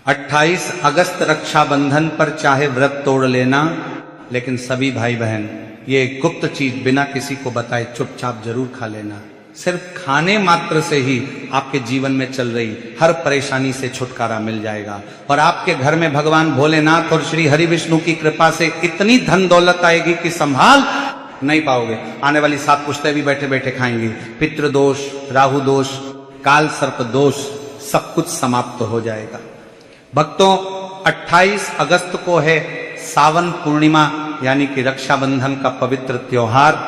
28 अगस्त रक्षाबंधन पर चाहे व्रत तोड़ लेना, लेकिन सभी भाई बहन ये गुप्त चीज बिना किसी को बताए चुपचाप जरूर खा लेना। सिर्फ खाने मात्र से ही आपके जीवन में चल रही हर परेशानी से छुटकारा मिल जाएगा और आपके घर में भगवान भोलेनाथ और श्री हरि विष्णु की कृपा से इतनी धन दौलत आएगी कि संभाल नहीं पाओगे। आने वाली 7 पुश्तें भी बैठे बैठे खाएंगी। पितृदोष, राहु दोष, काल सर्प दोष सब कुछ समाप्त हो जाएगा। भक्तों, 28 अगस्त को है सावन पूर्णिमा यानी कि रक्षाबंधन का पवित्र त्योहार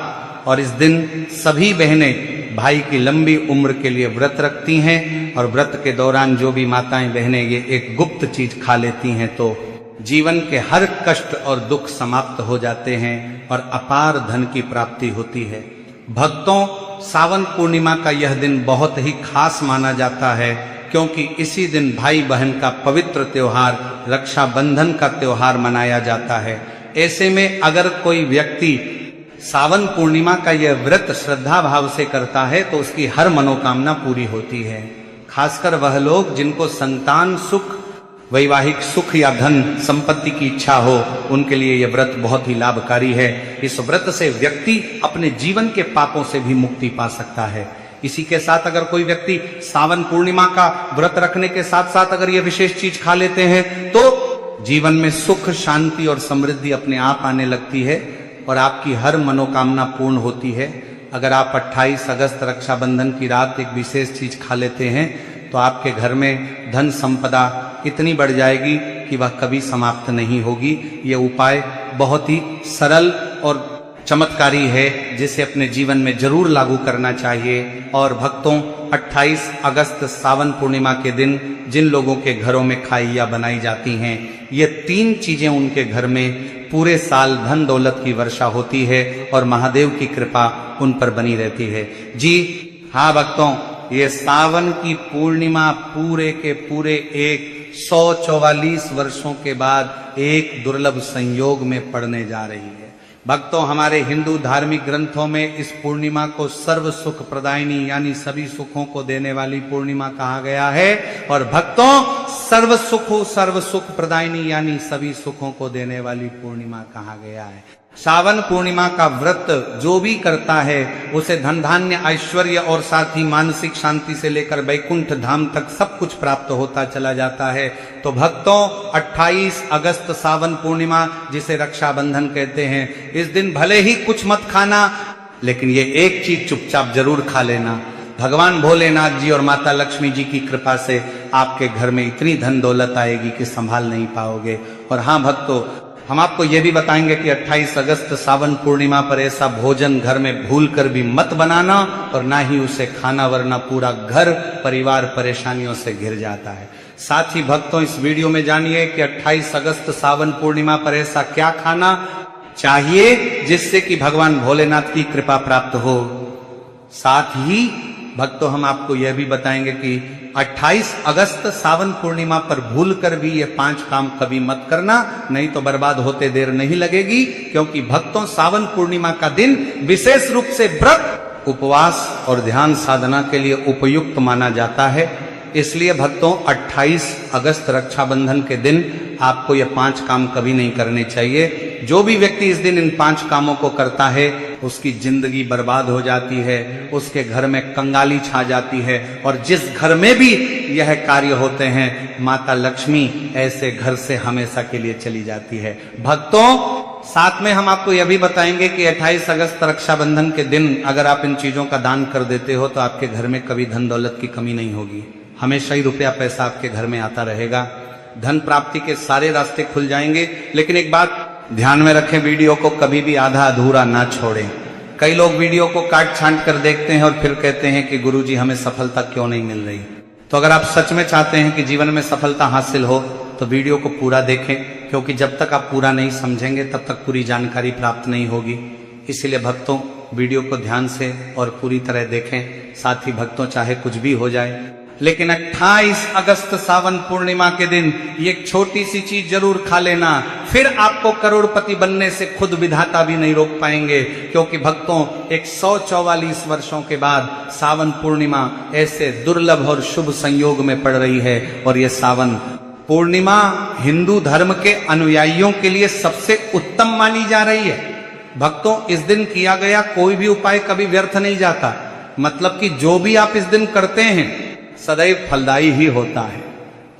और इस दिन सभी बहनें भाई की लंबी उम्र के लिए व्रत रखती हैं और व्रत के दौरान जो भी माताएं बहनें ये एक गुप्त चीज खा लेती हैं तो जीवन के हर कष्ट और दुख समाप्त हो जाते हैं और अपार धन की प्राप्ति होती है। भक्तों, सावन पूर्णिमा का यह दिन बहुत ही खास माना जाता है क्योंकि इसी दिन भाई बहन का पवित्र त्योहार रक्षाबंधन का त्योहार मनाया जाता है। ऐसे में अगर कोई व्यक्ति सावन पूर्णिमा का यह व्रत श्रद्धा भाव से करता है तो उसकी हर मनोकामना पूरी होती है। खासकर वह लोग जिनको संतान सुख, वैवाहिक सुख या धन संपत्ति की इच्छा हो, उनके लिए यह व्रत बहुत ही लाभकारी है। इस व्रत से व्यक्ति अपने जीवन के पापों से भी मुक्ति पा सकता है। इसी के साथ अगर कोई व्यक्ति सावन पूर्णिमा का व्रत रखने के साथ साथ अगर यह विशेष चीज खा लेते हैं तो जीवन में सुख, शांति और समृद्धि अपने आप आने लगती है और आपकी हर मनोकामना पूर्ण होती है। अगर आप 28 अगस्त रक्षाबंधन की रात एक विशेष चीज खा लेते हैं तो आपके घर में धन संपदा इतनी बढ़ जाएगी कि वह कभी समाप्त नहीं होगी। ये उपाय बहुत ही सरल और चमत्कारी है जिसे अपने जीवन में जरूर लागू करना चाहिए। और भक्तों, 28 अगस्त सावन पूर्णिमा के दिन जिन लोगों के घरों में खाइयाँ बनाई जाती हैं, ये 3 चीजें उनके घर में पूरे साल धन दौलत की वर्षा होती है और महादेव की कृपा उन पर बनी रहती है। जी हाँ भक्तों, ये सावन की पूर्णिमा पूरे के पूरे 144 वर्षों के बाद एक दुर्लभ संयोग में पड़ने जा रही है। भक्तों, हमारे हिंदू धार्मिक ग्रंथों में इस पूर्णिमा को सर्व सुख प्रदायिनी यानी सभी सुखों को देने वाली पूर्णिमा कहा गया है। और भक्तों, सर्व सुख प्रदायिनी यानी सभी सुखों को देने वाली पूर्णिमा कहा गया है। सावन पूर्णिमा का व्रत जो भी करता है उसे धन धान्य ऐश्वर्य और साथ ही मानसिक शांति से लेकर वैकुंठ धाम तक सब कुछ प्राप्त होता चला जाता है। तो भक्तों, 28 अगस्त सावन पूर्णिमा जिसे रक्षाबंधन कहते हैं, इस दिन भले ही कुछ मत खाना, लेकिन ये एक चीज चुपचाप जरूर खा लेना। भगवान भोलेनाथ जी और माता लक्ष्मी जी की कृपा से आपके घर में इतनी धन दौलत आएगी कि संभाल नहीं पाओगे। और हाँ भक्तों, हम आपको यह भी बताएंगे कि 28 अगस्त सावन पूर्णिमा पर ऐसा भोजन घर में भूल कर भी मत बनाना और ना ही उसे खाना, वरना पूरा घर परिवार परेशानियों से घिर जाता है। साथ ही भक्तों, इस वीडियो में जानिए कि 28 अगस्त सावन पूर्णिमा पर ऐसा क्या खाना चाहिए जिससे कि भगवान भोलेनाथ की कृपा प्राप्त हो। साथ ही भक्तों, हम आपको यह भी बताएंगे कि 28 अगस्त सावन पूर्णिमा पर भूल कर भी ये 5 काम कभी मत करना, नहीं तो बर्बाद होते देर नहीं लगेगी। क्योंकि भक्तों, सावन पूर्णिमा का दिन विशेष रूप से व्रत, उपवास और ध्यान साधना के लिए उपयुक्त माना जाता है। इसलिए भक्तों, 28 अगस्त रक्षाबंधन के दिन आपको ये 5 काम कभी नहीं करने चाहिए। जो भी व्यक्ति इस दिन इन 5 कामों को करता है उसकी जिंदगी बर्बाद हो जाती है, उसके घर में कंगाली छा जाती है और जिस घर में भी यह कार्य होते हैं माता लक्ष्मी ऐसे घर से हमेशा के लिए चली जाती है। भक्तों, साथ में हम आपको यह भी बताएंगे कि 28 अगस्त रक्षाबंधन के दिन अगर आप इन चीजों का दान कर देते हो तो आपके घर में कभी धन दौलत की कमी नहीं होगी। हमेशा ही रुपया पैसा आपके घर में आता रहेगा, धन प्राप्ति के सारे रास्ते खुल जाएंगे। लेकिन एक बात ध्यान में रखें, वीडियो को कभी भी आधा अधूरा ना छोड़ें। कई लोग वीडियो को काट छांट कर देखते हैं और फिर कहते हैं कि गुरुजी हमें सफलता क्यों नहीं मिल रही। तो अगर आप सच में चाहते हैं कि जीवन में सफलता हासिल हो तो वीडियो को पूरा देखें, क्योंकि जब तक आप पूरा नहीं समझेंगे तब तक पूरी जानकारी प्राप्त नहीं होगी। इसीलिए भक्तों, वीडियो को ध्यान से और पूरी तरह देखें। साथ ही भक्तों, चाहे कुछ भी हो जाए, लेकिन 28 अगस्त सावन पूर्णिमा के दिन ये एक छोटी सी चीज जरूर खा लेना, फिर आपको करोड़पति बनने से खुद विधाता भी नहीं रोक पाएंगे। क्योंकि भक्तों, 144 वर्षों के बाद सावन पूर्णिमा ऐसे दुर्लभ और शुभ संयोग में पड़ रही है और ये सावन पूर्णिमा हिंदू धर्म के अनुयायियों के लिए सबसे उत्तम मानी जा रही है। भक्तों, इस दिन किया गया कोई भी उपाय कभी व्यर्थ नहीं जाता। मतलब कि जो भी आप इस दिन करते हैं सदैव फलदायी ही होता है।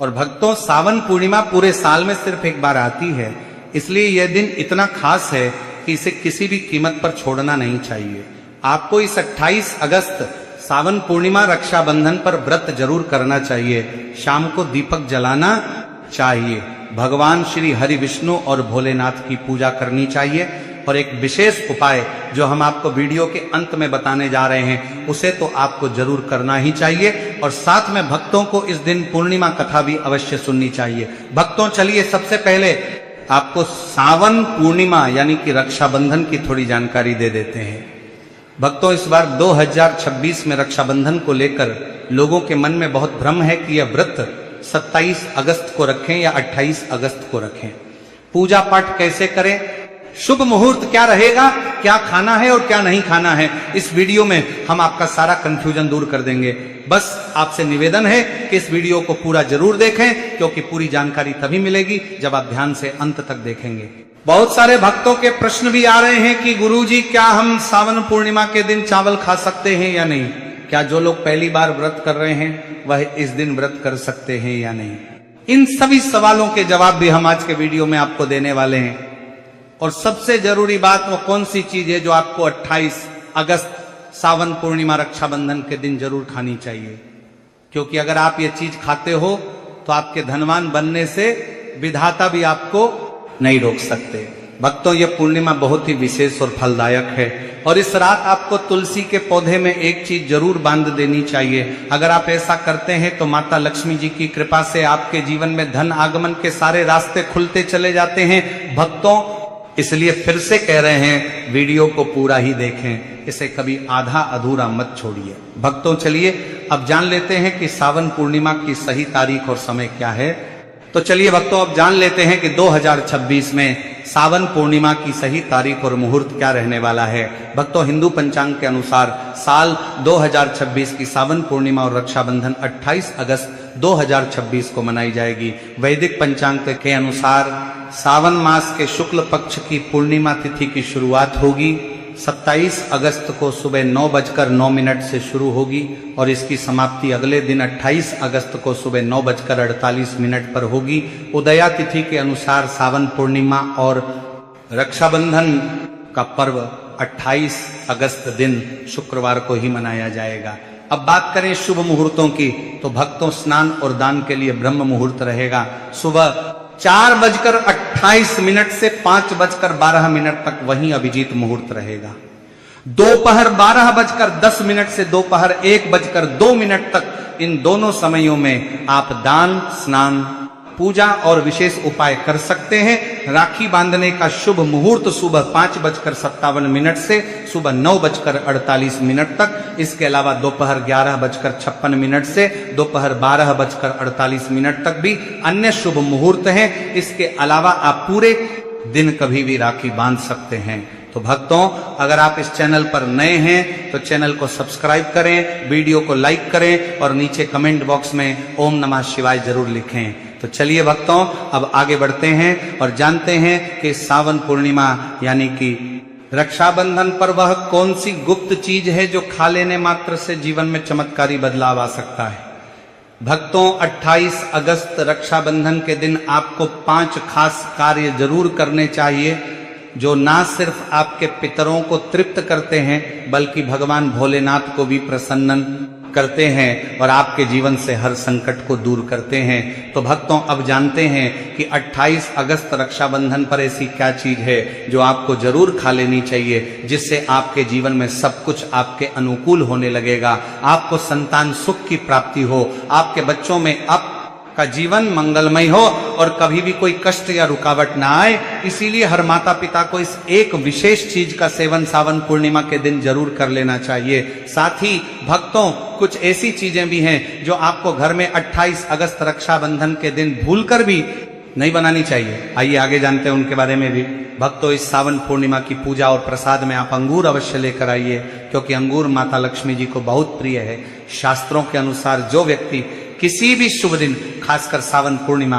और भक्तों, सावन पूर्णिमा पूरे साल में सिर्फ एक बार आती है, इसलिए यह दिन इतना खास है कि इसे किसी भी कीमत पर छोड़ना नहीं चाहिए। आपको इस 28 अगस्त सावन पूर्णिमा रक्षाबंधन पर व्रत जरूर करना चाहिए। शाम को दीपक जलाना चाहिए, भगवान श्री हरि विष्णु और भोलेनाथ की पूजा करनी चाहिए। और एक विशेष उपाय जो हम आपको वीडियो के अंत में बताने जा रहे हैं उसे तो आपको जरूर करना ही चाहिए। और साथ में भक्तों को इस दिन पूर्णिमा कथा भी अवश्य सुननी चाहिए। भक्तों, चलिए सबसे पहले आपको सावन पूर्णिमा यानी कि रक्षाबंधन की थोड़ी जानकारी दे देते हैं। भक्तों, इस बार 2026 में रक्षाबंधन को लेकर लोगों के मन में बहुत भ्रम है कि यह व्रत 27 अगस्त को रखें या 28 अगस्त को रखें। पूजा पाठ कैसे करें, शुभ मुहूर्त क्या रहेगा, क्या खाना है और क्या नहीं खाना है, इस वीडियो में हम आपका सारा कंफ्यूजन दूर कर देंगे। बस आपसे निवेदन है कि इस वीडियो को पूरा जरूर देखें, क्योंकि पूरी जानकारी तभी मिलेगी जब आप ध्यान से अंत तक देखेंगे। बहुत सारे भक्तों के प्रश्न भी आ रहे हैं कि गुरुजी, क्या हम सावन पूर्णिमा के दिन चावल खा सकते हैं या नहीं? क्या जो लोग पहली बार व्रत कर रहे हैं वह इस दिन व्रत कर सकते हैं या नहीं? इन सभी सवालों के जवाब भी हम आज के वीडियो में आपको देने वाले हैं। और सबसे जरूरी बात वो कौन सी चीज है जो आपको 28 अगस्त सावन पूर्णिमा रक्षाबंधन के दिन जरूर खानी चाहिए, क्योंकि अगर आप ये चीज खाते हो तो आपके धनवान बनने से विधाता भी आपको नहीं रोक सकते। भक्तों, ये पूर्णिमा बहुत ही विशेष और फलदायक है। और इस रात आपको तुलसी के पौधे में एक चीज जरूर बांध देनी चाहिए। अगर आप ऐसा करते हैं तो माता लक्ष्मी जी की कृपा से आपके जीवन में धन आगमन के सारे रास्ते खुलते चले जाते हैं। भक्तों, इसलिए फिर से कह रहे हैं, वीडियो को पूरा ही देखें, इसे कभी आधा अधूरा मत छोड़िए। भक्तों, चलिए अब जान लेते हैं कि सावन पूर्णिमा की सही तारीख और समय क्या है। तो चलिए भक्तों, अब जान लेते हैं कि 2026 में सावन पूर्णिमा की सही तारीख और मुहूर्त क्या रहने वाला है। भक्तों, हिंदू पंचांग के अनुसार साल 2026 की सावन पूर्णिमा और रक्षाबंधन 28 अगस्त 2026 को मनाई जाएगी। वैदिक पंचांग के अनुसार सावन मास के शुक्ल पक्ष की पूर्णिमा तिथि की शुरुआत होगी 27 अगस्त को सुबह 9:09 से शुरू होगी और इसकी समाप्ति अगले दिन 28 अगस्त को सुबह 9:48 पर होगी। उदया तिथि के अनुसार सावन पूर्णिमा और रक्षाबंधन का पर्व 28 अगस्त दिन शुक्रवार को ही मनाया जाएगा। अब बात करें शुभ मुहूर्तों की, तो भक्तों, स्नान और दान के लिए ब्रह्म मुहूर्त रहेगा सुबह 4:28 से 5:12 तक, वहीं अभिजीत मुहूर्त रहेगा। दोपहर 12:10 से दोपहर 1:02 तक, इन दोनों समयों में आप दान, स्नान, पूजा और विशेष उपाय कर सकते हैं। राखी बांधने का शुभ मुहूर्त सुबह 5:57 से सुबह 9:48 तक। इसके अलावा दोपहर 11:56 से दोपहर 12:48 तक भी अन्य शुभ मुहूर्त हैं। इसके अलावा आप पूरे दिन कभी भी राखी बांध सकते हैं। तो भक्तों, अगर आप इस चैनल पर नए हैं तो चैनल को सब्सक्राइब करें, वीडियो को लाइक करें और नीचे कमेंट बॉक्स में ओम नमः शिवाय जरूर लिखें। तो चलिए भक्तों, अब आगे बढ़ते हैं और जानते हैं कि सावन पूर्णिमा यानी कि रक्षाबंधन पर वह कौन सी गुप्त चीज है जो खा लेने मात्र से जीवन में चमत्कारी बदलाव आ सकता है। भक्तों, 28 अगस्त रक्षाबंधन के दिन आपको 5 खास कार्य जरूर करने चाहिए जो ना सिर्फ आपके पितरों को तृप्त करते हैं बल्कि भगवान भोलेनाथ को भी प्रसन्न करते हैं और आपके जीवन से हर संकट को दूर करते हैं। तो भक्तों, अब जानते हैं कि 28 अगस्त रक्षाबंधन पर ऐसी क्या चीज है जो आपको जरूर खा लेनी चाहिए, जिससे आपके जीवन में सब कुछ आपके अनुकूल होने लगेगा, आपको संतान सुख की प्राप्ति हो, आपके बच्चों में का जीवन मंगलमय हो और कभी भी कोई कष्ट या रुकावट ना आए। इसीलिए हर माता पिता को इस एक विशेष चीज का सेवन सावन पूर्णिमा के दिन जरूर कर लेना चाहिए। साथ ही भक्तों, कुछ ऐसी चीजें भी हैं जो आपको घर में 28 अगस्त रक्षाबंधन के दिन भूलकर भी नहीं बनानी चाहिए। आइए आगे जानते हैं उनके बारे में भी। भक्तों, इस सावन पूर्णिमा की पूजा और प्रसाद में आप अंगूर अवश्य लेकर आइए, क्योंकि अंगूर माता लक्ष्मी जी को बहुत प्रिय है। शास्त्रों के अनुसार जो व्यक्ति किसी भी शुभ दिन, खासकर सावन पूर्णिमा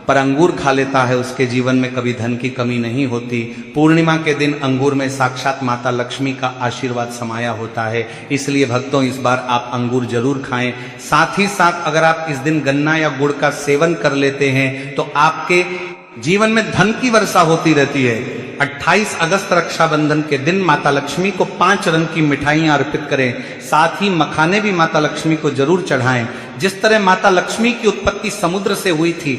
पर अंगूर खा लेता है, उसके जीवन में कभी धन की कमी नहीं होती। पूर्णिमा के दिन अंगूर में साक्षात माता लक्ष्मी का आशीर्वाद समाया होता है। इसलिए भक्तों, इस बार आप अंगूर जरूर खाएं। साथ ही साथ अगर आप इस दिन गन्ना या गुड़ का सेवन कर लेते हैं तो आपके जीवन में धन की वर्षा होती रहती है। 28 अगस्त रक्षाबंधन के दिन माता लक्ष्मी को 5 रंग की मिठाइयां अर्पित करें। साथ ही मखाने भी माता लक्ष्मी को जरूर चढ़ाएं। जिस तरह माता लक्ष्मी की उत्पत्ति समुद्र से हुई थी,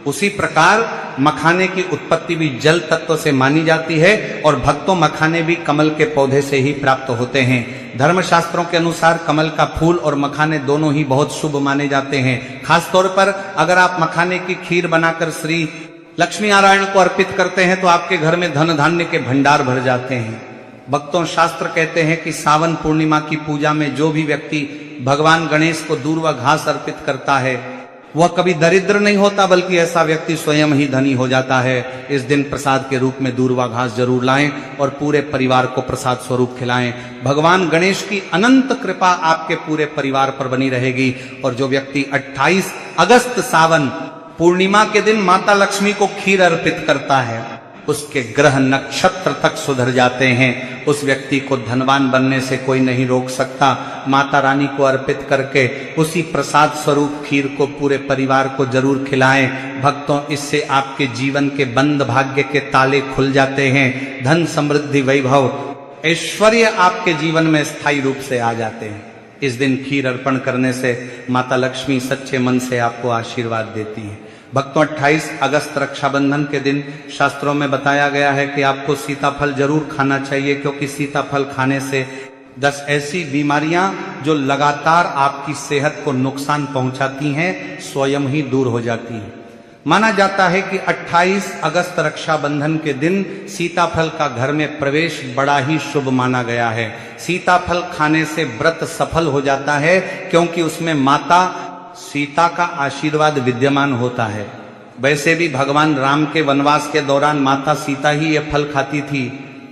उसी प्रकार मखाने की उत्पत्ति भी जल तत्व से मानी जाती है और भक्तों, मखाने भी कमल के पौधे से ही प्राप्त होते हैं। धर्मशास्त्रों के अनुसार कमल का फूल और मखाने दोनों ही बहुत शुभ माने जाते हैं। खासतौर पर अगर आप मखाने की खीर बनाकर श्री लक्ष्मी नारायण को अर्पित करते हैं तो आपके घर में धन धान्य के भंडार भर जाते हैं। भक्तों, शास्त्र कहते हैं कि सावन पूर्णिमा की पूजा में जो भी व्यक्ति भगवान गणेश को दूर्वा घास अर्पित करता है, वह कभी दरिद्र नहीं होता, बल्कि ऐसा व्यक्ति स्वयं ही धनी हो जाता है। इस दिन प्रसाद के रूप में दूर्वा घास जरूर लाएं और पूरे परिवार को प्रसाद स्वरूप खिलाएं। भगवान गणेश की अनंत कृपा आपके पूरे परिवार पर बनी रहेगी। और जो व्यक्ति 28 अगस्त सावन पूर्णिमा के दिन माता लक्ष्मी को खीर अर्पित करता है, उसके ग्रह नक्षत्र तक सुधर जाते हैं। उस व्यक्ति को धनवान बनने से कोई नहीं रोक सकता। माता रानी को अर्पित करके उसी प्रसाद स्वरूप खीर को पूरे परिवार को जरूर खिलाएं। भक्तों, इससे आपके जीवन के बंद भाग्य के ताले खुल जाते हैं। धन, समृद्धि, वैभव, ऐश्वर्य आपके जीवन में स्थायी रूप से आ जाते हैं। इस दिन खीर अर्पण करने से माता लक्ष्मी सच्चे मन से आपको आशीर्वाद देती है। भक्तों, 28 अगस्त रक्षाबंधन के दिन शास्त्रों में बताया गया है कि आपको सीताफल जरूर खाना चाहिए, क्योंकि सीताफल खाने से 10 ऐसी बीमारियां जो लगातार आपकी सेहत को नुकसान पहुंचाती हैं, स्वयं ही दूर हो जाती हैं। माना जाता है कि 28 अगस्त रक्षाबंधन के दिन सीताफल का घर में प्रवेश बड़ा ही शुभ माना गया है। सीताफल खाने से व्रत सफल हो जाता है, क्योंकि उसमें माता सीता का आशीर्वाद विद्यमान होता है। वैसे भी भगवान राम के वनवास के दौरान माता सीता ही ये फल खाती थी।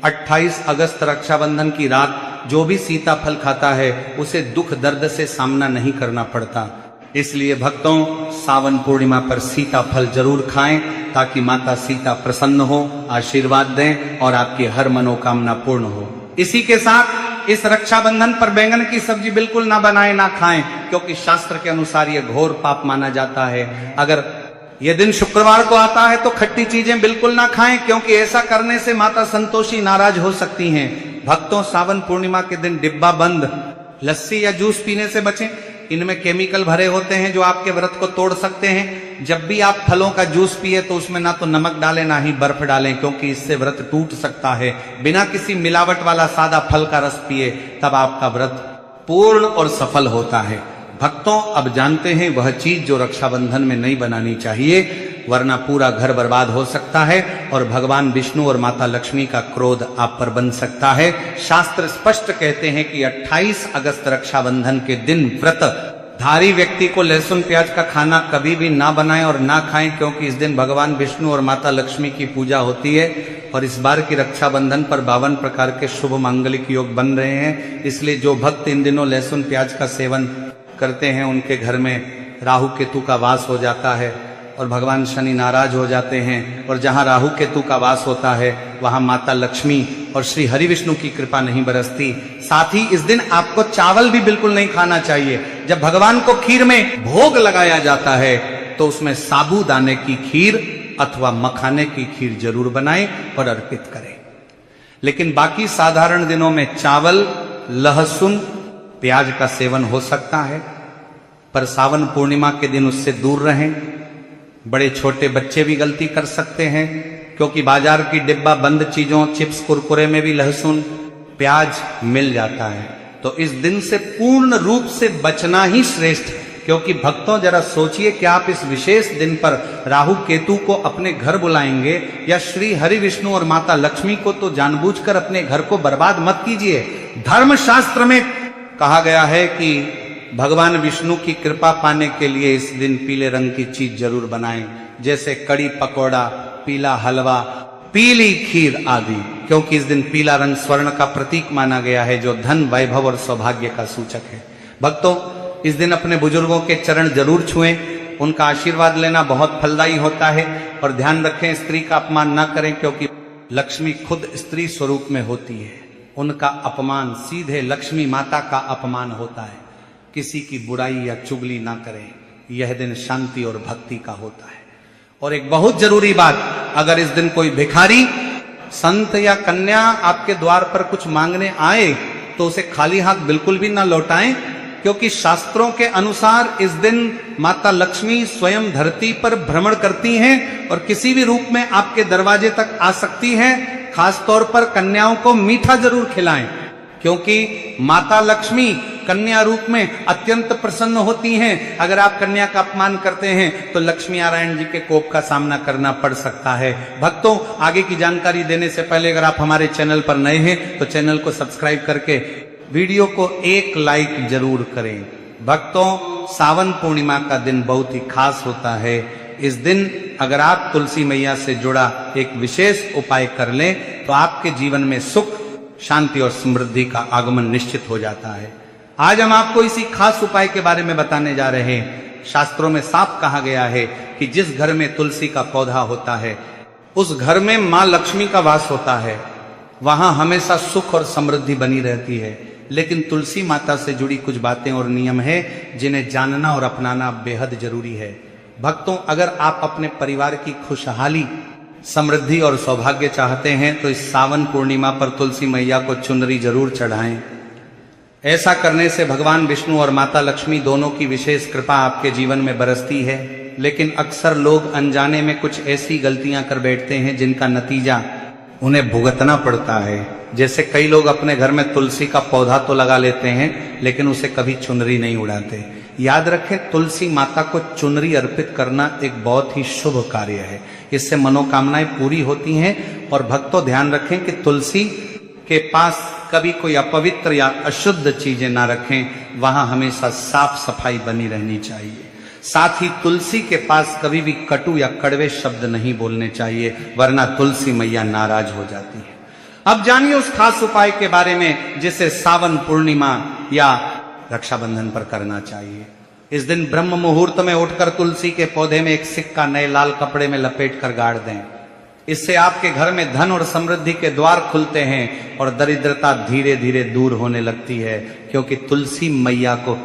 28 अगस्त रक्षाबंधन की रात जो भी सीताफल खाता है, उसे दुख दर्द से सामना नहीं करना पड़ता। इसलिए भक्तों, सावन पूर्णिमा पर सीताफल जरूर खाएं, ताकि माता सीता प्रसन्न हो, आशीर्वाद दें और आपकी हर मनोकामना पूर्ण हो। इसी के साथ इस रक्षाबंधन पर बैंगन की सब्जी बिल्कुल ना बनाएं, ना खाएं, क्योंकि शास्त्र के अनुसार यह घोर पाप माना जाता है। अगर यह दिन शुक्रवार को आता है तो खट्टी चीजें बिल्कुल ना खाएं, क्योंकि ऐसा करने से माता संतोषी नाराज हो सकती हैं। भक्तों, सावन पूर्णिमा के दिन डिब्बा बंद लस्सी या जूस पीने से बचें। इनमें केमिकल भरे होते हैं जो आपके व्रत को तोड़ सकते हैं। जब भी आप फलों का जूस पिए तो उसमें ना तो नमक डालें, ना ही बर्फ डालें, क्योंकि इससे व्रत टूट सकता है। बिना किसी मिलावट वाला सादा फल का रस पिए, तब आपका व्रत पूर्ण और सफल होता है। भक्तों, अब जानते हैं वह चीज जो रक्षाबंधन में नहीं बनानी चाहिए, वरना पूरा घर बर्बाद हो सकता है और भगवान विष्णु और माता लक्ष्मी का क्रोध आप पर बन सकता है। शास्त्र स्पष्ट कहते हैं कि 28 अगस्त रक्षाबंधन के दिन व्रत धारी व्यक्ति को लहसुन प्याज का खाना कभी भी ना बनाएं और ना खाएं, क्योंकि इस दिन भगवान विष्णु और माता लक्ष्मी की पूजा होती है। और इस बार की रक्षाबंधन पर 52 प्रकार के शुभ मांगलिक योग बन रहे हैं। इसलिए जो भक्त इन दिनों लहसुन प्याज का सेवन करते हैं, उनके घर में राहु केतु का वास हो जाता है और भगवान शनि नाराज हो जाते हैं। और जहां राहु केतु का वास होता है, वहां माता लक्ष्मी और श्री हरि विष्णु की कृपा नहीं बरसती। साथ ही इस दिन आपको चावल भी बिल्कुल नहीं खाना चाहिए। जब भगवान को खीर में भोग लगाया जाता है तो उसमें साबूदाने की खीर अथवा मखाने की खीर जरूर बनाएं और अर्पित करें। लेकिन बाकी साधारण दिनों में चावल, लहसुन, प्याज का सेवन हो सकता है, पर सावन पूर्णिमा के दिन उससे दूर रहें। बड़े छोटे बच्चे भी गलती कर सकते हैं, क्योंकि बाजार की डिब्बा बंद चीजों, चिप्स, कुरकुरे में भी लहसुन प्याज मिल जाता है। तो इस दिन से पूर्ण रूप से बचना ही श्रेष्ठ है। क्योंकि भक्तों, जरा सोचिए कि आप इस विशेष दिन पर राहु केतु को अपने घर बुलाएंगे, या श्री हरि विष्णु और माता लक्ष्मी को तो जानबूझकर अपने घर को बर्बाद मत कीजिए। धर्मशास्त्र में कहा गया है कि भगवान विष्णु की कृपा पाने के लिए इस दिन पीले रंग की चीज जरूर बनाएं, जैसे कड़ी पकौड़ा, पीला हलवा, पीली खीर आदि, क्योंकि इस दिन पीला रंग स्वर्ण का प्रतीक माना गया है, जो धन, वैभव और सौभाग्य का सूचक है। भक्तों, इस दिन अपने बुजुर्गों के चरण जरूर छुएं, उनका आशीर्वाद लेना बहुत फलदायी होता है। और ध्यान रखें, स्त्री का अपमान न करें, क्योंकि लक्ष्मी खुद स्त्री स्वरूप में होती है। उनका अपमान सीधे लक्ष्मी माता का अपमान होता है। किसी की बुराई या चुगली ना करें, यह दिन शांति और भक्ति का होता है। और एक बहुत जरूरी बात, अगर इस दिन कोई भिखारी, संत या कन्या आपके द्वार पर कुछ मांगने आए तो उसे खाली हाथ बिल्कुल भी ना लौटाएं, क्योंकि शास्त्रों के अनुसार इस दिन माता लक्ष्मी स्वयं धरती पर भ्रमण करती हैं और किसी भी रूप में आपके दरवाजे तक आ सकती हैं। खास तौर पर कन्याओं को मीठा जरूर खिलाएं, क्योंकि माता लक्ष्मी कन्या रूप में अत्यंत प्रसन्न होती हैं। अगर आप कन्या का अपमान करते हैं तो लक्ष्मी नारायण जी के कोप का सामना करना पड़ सकता है। भक्तों, आगे की जानकारी देने से पहले अगर आप हमारे चैनल पर नए हैं तो चैनल को सब्सक्राइब करके वीडियो को एक लाइक जरूर करें। भक्तों, सावन पूर्णिमा का दिन बहुत ही खास होता है। इस दिन अगर आप तुलसी मैया से जुड़ा एक विशेष उपाय कर लें तो आपके जीवन में सुख, शांति और समृद्धि का आगमन निश्चित हो जाता है। आज हम आपको इसी खास उपाय के बारे में बताने जा रहे हैं। शास्त्रों में साफ कहा गया है कि जिस घर में तुलसी का पौधा होता है उस घर में मां लक्ष्मी का वास होता है, वहां हमेशा सुख और समृद्धि बनी रहती है। लेकिन तुलसी माता से जुड़ी कुछ बातें और नियम है जिन्हें जानना और अपनाना बेहद जरूरी है। भक्तों, अगर आप अपने परिवार की खुशहाली, समृद्धि और सौभाग्य चाहते हैं तो इस सावन पूर्णिमा पर तुलसी मैया को चुनरी जरूर चढ़ाएं। ऐसा करने से भगवान विष्णु और माता लक्ष्मी दोनों की विशेष कृपा आपके जीवन में बरसती है। लेकिन अक्सर लोग अनजाने में कुछ ऐसी गलतियां कर बैठते हैं जिनका नतीजा उन्हें भुगतना पड़ता है। जैसे कई लोग अपने घर में तुलसी का पौधा तो लगा लेते हैं लेकिन उसे कभी चुनरी नहीं उड़ाते। याद रखें, तुलसी माता को चुनरी अर्पित करना एक बहुत ही शुभ कार्य है। इससे मनोकामनाएं पूरी होती हैं। और भक्तों, ध्यान रखें कि तुलसी के पास कभी कोई अपवित्र या अशुद्ध चीजें ना रखें, वहां हमेशा साफ सफाई बनी रहनी चाहिए। साथ ही तुलसी के पास कभी भी कटु या कड़वे शब्द नहीं बोलने चाहिए, वरना तुलसी मैया नाराज हो जाती है। अब जानिए उस खास उपाय के बारे में जिसे सावन पूर्णिमा या रक्षाबंधन पर करना चाहिए। इस दिन ब्रह्म मुहूर्त में उठकर तुलसी के पौधे में एक सिक्का नए लाल कपड़े में लपेट कर गाड़ दें। इससे आपके घर में धन और समृद्धि के द्वार खुलते हैं और दरिद्रता धीरे धीरे दूर होने लगती है, क्योंकि तुलसी मैया को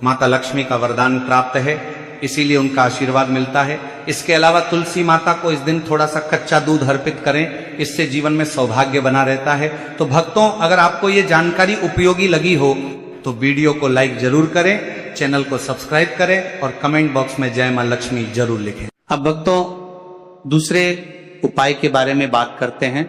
माता लक्ष्मी का वरदान प्राप्त है, इसीलिए उनका आशीर्वाद मिलता है। इसके अलावा तुलसी माता को इस दिन थोड़ा सा कच्चा दूध अर्पित करें, इससे जीवन में सौभाग्य बना रहता है। तो भक्तों, अगर आपको ये जानकारी उपयोगी लगी हो तो वीडियो को लाइक जरूर करें, चैनल को सब्सक्राइब करें और कमेंट बॉक्स में जय मां लक्ष्मी जरूर लिखें। अब भक्तों, दूसरे उपाय के बारे में बात करते हैं।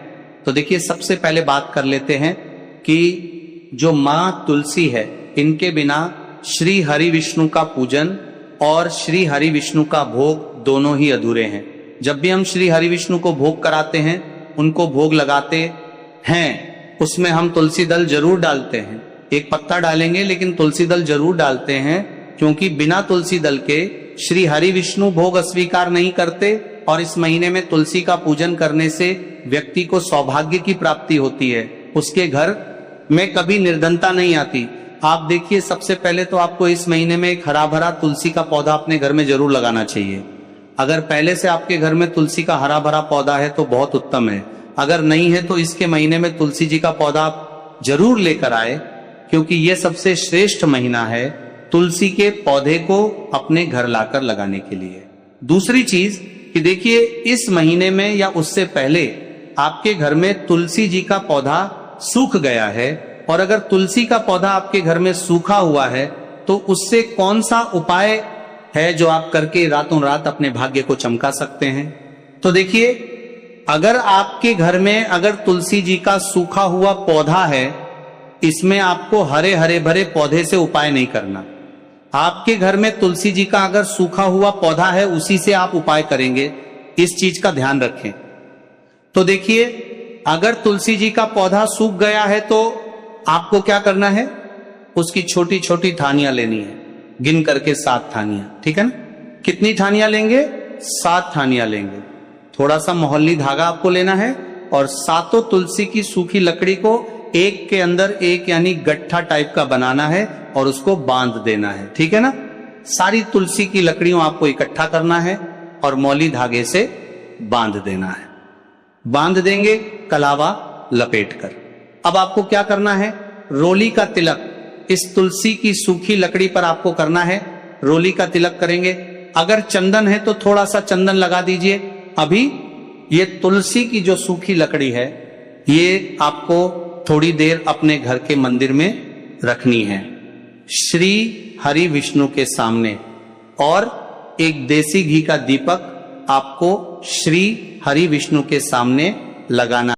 तो देखिए, सबसे पहले बात कर लेते हैं कि जो मां तुलसी है, इनके बिना श्री हरि विष्णु का पूजन और श्री हरि विष्णु का भोग दोनों ही अधूरे हैं। जब भी हम श्री हरि विष्णु को भोग कराते हैं, उनको भोग लगाते हैं, उसमें हम तुलसी दल जरूर डालते हैं। एक पत्ता डालेंगे लेकिन तुलसी दल जरूर डालते हैं, क्योंकि बिना तुलसी दल के श्री हरि विष्णु भोग अस्वीकार नहीं करते। और इस महीने में तुलसी का पूजन करने से व्यक्ति को सौभाग्य की प्राप्ति होती है, उसके घर में कभी निर्धनता नहीं आती। आप देखिए, सबसे पहले तो आपको इस महीने में एक हरा भरा तुलसी का पौधा अपने घर में जरूर लगाना चाहिए। अगर पहले से आपके घर में तुलसी का हरा भरा पौधा है तो बहुत उत्तम है। अगर नहीं है तो इसके महीने में तुलसी जी का पौधा आप जरूर लेकर आए, क्योंकि यह सबसे श्रेष्ठ महीना है तुलसी के पौधे को अपने घर लाकर लगाने के लिए। दूसरी चीज कि देखिए, इस महीने में या उससे पहले आपके घर में तुलसी जी का पौधा सूख गया है, और अगर तुलसी का पौधा आपके घर में सूखा हुआ है तो उससे कौन सा उपाय है जो आप करके रातों रात अपने भाग्य को चमका सकते हैं। तो देखिए, अगर आपके घर में अगर तुलसी जी का सूखा हुआ पौधा है, इसमें आपको हरे हरे भरे पौधे से उपाय नहीं करना। आपके घर में तुलसी जी का अगर सूखा हुआ पौधा है, उसी से आप उपाय करेंगे, इस चीज का ध्यान रखें। तो देखिए, अगर तुलसी जी का पौधा सूख गया है तो आपको क्या करना है, उसकी छोटी छोटी ठानियां लेनी है, गिन करके 7 ठानियां, ठीक है ना। कितनी ठानियां लेंगे? 7 ठानियां लेंगे। थोड़ा सा मोहल्ली धागा आपको लेना है और 7 तुलसी की सूखी लकड़ी को एक के अंदर एक यानी गट्ठा टाइप का बनाना है और उसको बांध देना है, ठीक है ना। सारी तुलसी की लकड़ियों आपको इकट्ठा करना है और मौली धागे से बांध देना है। बांध देंगे कलावा लपेटकर। अब आपको क्या करना है, रोली का तिलक इस तुलसी की सूखी लकड़ी पर आपको करना है। रोली का तिलक करेंगे। अगर चंदन है तो थोड़ा सा चंदन लगा दीजिए। अभी ये तुलसी की जो सूखी लकड़ी है ये आपको थोड़ी देर अपने घर के मंदिर में रखनी है, श्री हरि विष्णु के सामने। और एक देसी घी का दीपक आपको श्री हरि विष्णु के सामने लगाना।